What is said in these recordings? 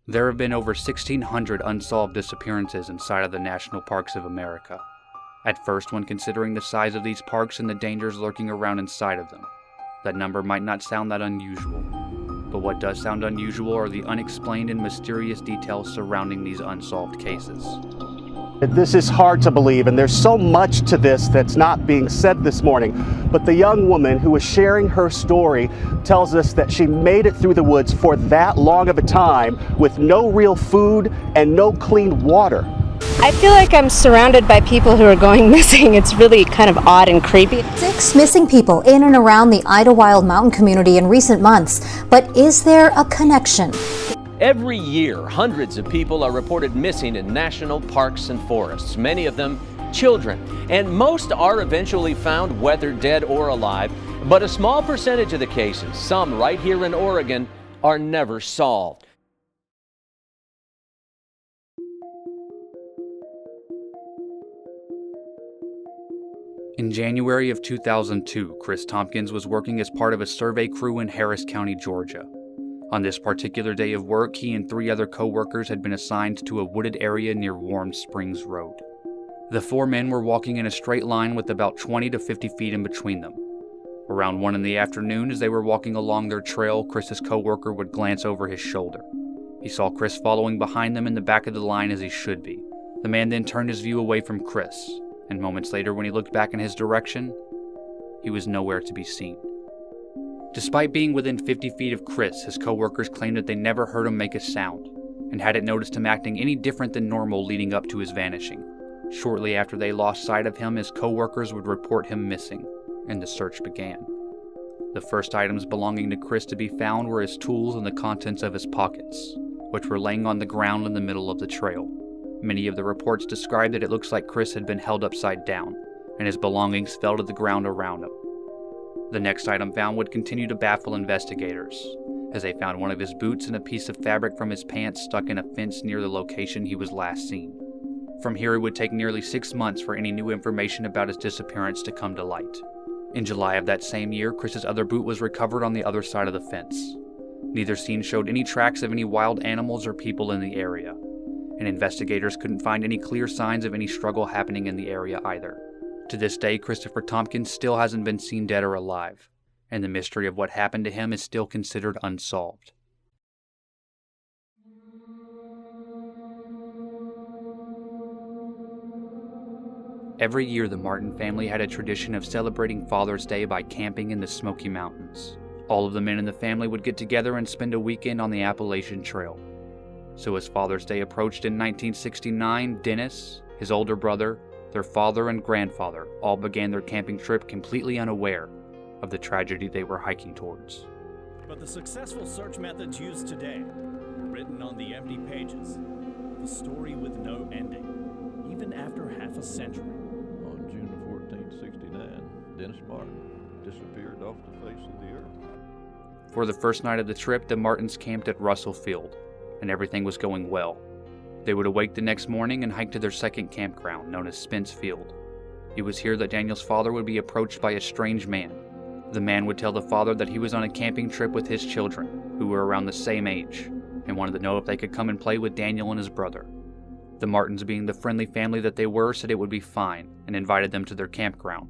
There have been over 1,600 unsolved disappearances inside of the national parks of America. At first, when considering the size of these parks and the dangers lurking around inside of them, that number might not sound that unusual. But what does sound unusual are the unexplained and mysterious details surrounding these unsolved cases. This is hard to believe, and there's so much to this that's not being said this morning. But the young woman who was sharing her story tells us that she made it through the woods for that long of a time with no real food and no clean water. I feel like I'm surrounded by people who are going missing. It's really kind of odd and creepy. 6 missing people in and around the Idlewild Mountain community in recent months. But is there a connection? Every year, hundreds of people are reported missing in national parks and forests, many of them children. And most are eventually found, whether dead or alive. But a small percentage of the cases, some right here in Oregon, are never solved. In January of 2002, Chris Tompkins was working as part of a survey crew in Harris County, Georgia. On this particular day of work, he and 3 other co-workers had been assigned to a wooded area near Warm Springs Road. The 4 men were walking in a straight line with about 20 to 50 feet in between them. Around 1 in the afternoon, as they were walking along their trail, Chris's co-worker would glance over his shoulder. He saw Chris following behind them in the back of the line as he should be. The man then turned his view away from Chris, and moments later when he looked back in his direction, he was nowhere to be seen. Despite being within 50 feet of Chris, his co-workers claimed that they never heard him make a sound, and hadn't noticed him acting any different than normal leading up to his vanishing. Shortly after they lost sight of him, his co-workers would report him missing, and the search began. The first items belonging to Chris to be found were his tools and the contents of his pockets, which were laying on the ground in the middle of the trail. Many of the reports described that it looks like Chris had been held upside down, and his belongings fell to the ground around him. The next item found would continue to baffle investigators, as they found one of his boots and a piece of fabric from his pants stuck in a fence near the location he was last seen. From here, it would take nearly 6 months for any new information about his disappearance to come to light. In July of that same year, Chris's other boot was recovered on the other side of the fence. Neither scene showed any tracks of any wild animals or people in the area, and investigators couldn't find any clear signs of any struggle happening in the area either. To this day, Christopher Tompkins still hasn't been seen dead or alive, and the mystery of what happened to him is still considered unsolved. Every year, the Martin family had a tradition of celebrating Father's Day by camping in the Smoky Mountains. All of the men in the family would get together and spend a weekend on the Appalachian Trail. So as Father's Day approached in 1969, Dennis, his older brother, their father and grandfather all began their camping trip completely unaware of the tragedy they were hiking towards. But the successful search methods used today were written on the empty pages of a story with no ending, even after half a century. On June 14, 1969, Dennis Martin disappeared off the face of the earth. For the first night of the trip, the Martins camped at Russell Field, and everything was going well. They would awake the next morning and hike to their second campground, known as Spence Field. It was here that Daniel's father would be approached by a strange man. The man would tell the father that he was on a camping trip with his children, who were around the same age, and wanted to know if they could come and play with Daniel and his brother. The Martins, being the friendly family that they were, said it would be fine, and invited them to their campground.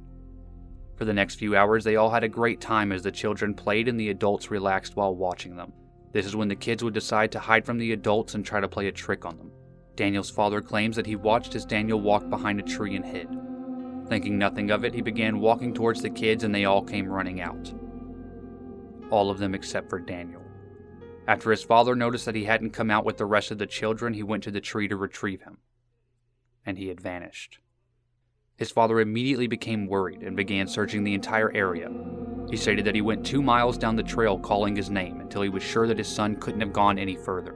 For the next few hours, they all had a great time as the children played and the adults relaxed while watching them. This is when the kids would decide to hide from the adults and try to play a trick on them. Daniel's father claims that he watched as Daniel walked behind a tree and hid. Thinking nothing of it, he began walking towards the kids and they all came running out. All of them except for Daniel. After his father noticed that he hadn't come out with the rest of the children, he went to the tree to retrieve him. And he had vanished. His father immediately became worried and began searching the entire area. He stated that he went 2 miles down the trail calling his name until he was sure that his son couldn't have gone any further.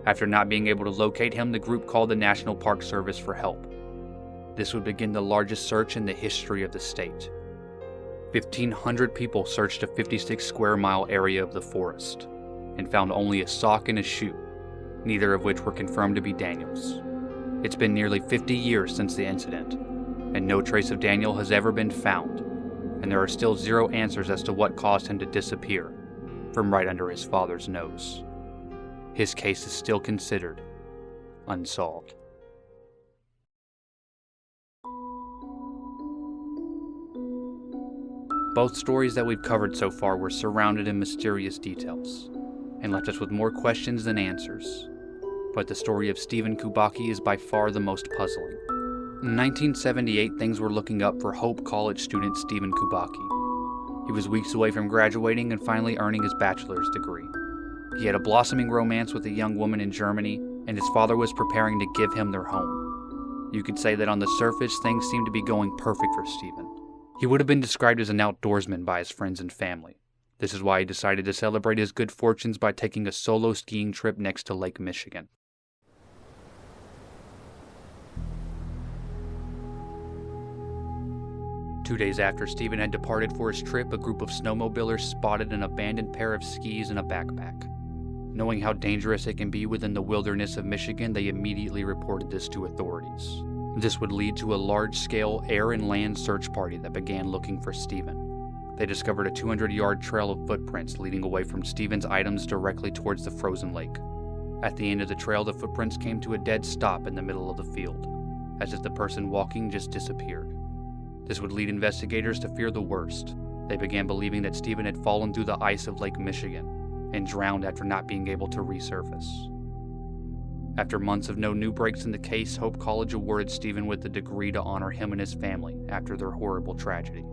After not being able to locate him, the group called the National Park Service for help. This would begin the largest search in the history of the state. 1,500 people searched a 56 square mile area of the forest and found only a sock and a shoe, neither of which were confirmed to be Daniel's. It's been nearly 50 years since the incident, and no trace of Daniel has ever been found, and there are still 0 answers as to what caused him to disappear from right under his father's nose. his case is still considered unsolved. Both stories that we've covered so far were surrounded in mysterious details and left us with more questions than answers. But the story of Stephen Kubaki is by far the most puzzling. In 1978, things were looking up for Hope College student Stephen Kubaki. He was weeks away from graduating and finally earning his bachelor's degree. He had a blossoming romance with a young woman in Germany, and his father was preparing to give him their home. You could say that on the surface, things seemed to be going perfect for Stephen. He would have been described as an outdoorsman by his friends and family. This is why he decided to celebrate his good fortunes by taking a solo skiing trip next to Lake Michigan. Two days after Stephen had departed for his trip, a group of snowmobilers spotted an abandoned pair of skis and a backpack. Knowing how dangerous it can be within the wilderness of Michigan, they immediately reported this to authorities. This would lead to a large-scale air and land search party that began looking for Stephen. They discovered a 200-yard trail of footprints leading away from Stephen's items directly towards the frozen lake. At the end of the trail, the footprints came to a dead stop in the middle of the field, as if the person walking just disappeared. This would lead investigators to fear the worst. They began believing that Stephen had fallen through the ice of Lake Michigan and drowned after not being able to resurface. After months of no new breaks in the case, Hope College awarded Stephen with the degree to honor him and his family after their horrible tragedy.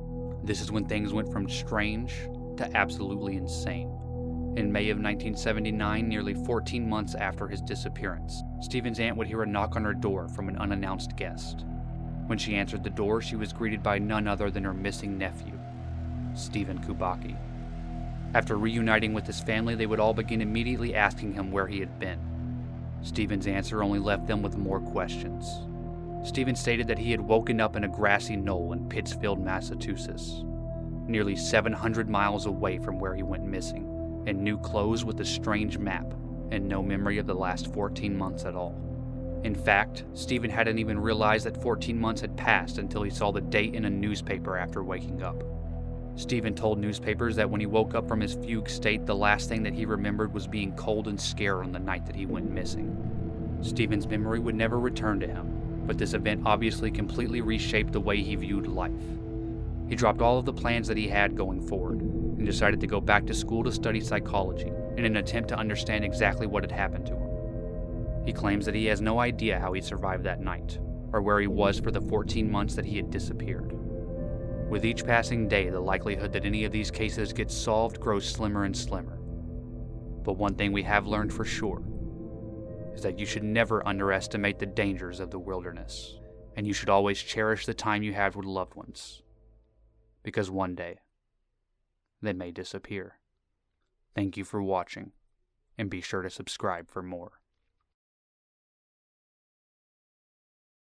This is when things went from strange to absolutely insane. In May of 1979, nearly 14 months after his disappearance, Stephen's aunt would hear a knock on her door from an unannounced guest. When she answered the door, she was greeted by none other than her missing nephew, Stephen Kubaki. After reuniting with his family, they would all begin immediately asking him where he had been. Stephen's answer only left them with more questions. Stephen stated that he had woken up in a grassy knoll in Pittsfield, Massachusetts, nearly 700 miles away from where he went missing, in new clothes with a strange map and no memory of the last 14 months at all. In fact, Stephen hadn't even realized that 14 months had passed until he saw the date in a newspaper after waking up. Stephen told newspapers that when he woke up from his fugue state, the last thing that he remembered was being cold and scared on the night that he went missing. Stephen's memory would never return to him, but this event obviously completely reshaped the way he viewed life. He dropped all of the plans that he had going forward and decided to go back to school to study psychology in an attempt to understand exactly what had happened to him. He claims that he has no idea how he survived that night or where he was for the 14 months that he had disappeared. With each passing day, the likelihood that any of these cases gets solved grows slimmer and slimmer. But one thing we have learned for sure is that you should never underestimate the dangers of the wilderness, and you should always cherish the time you have with loved ones, because one day they may disappear. Thank you for watching, and be sure to subscribe for more.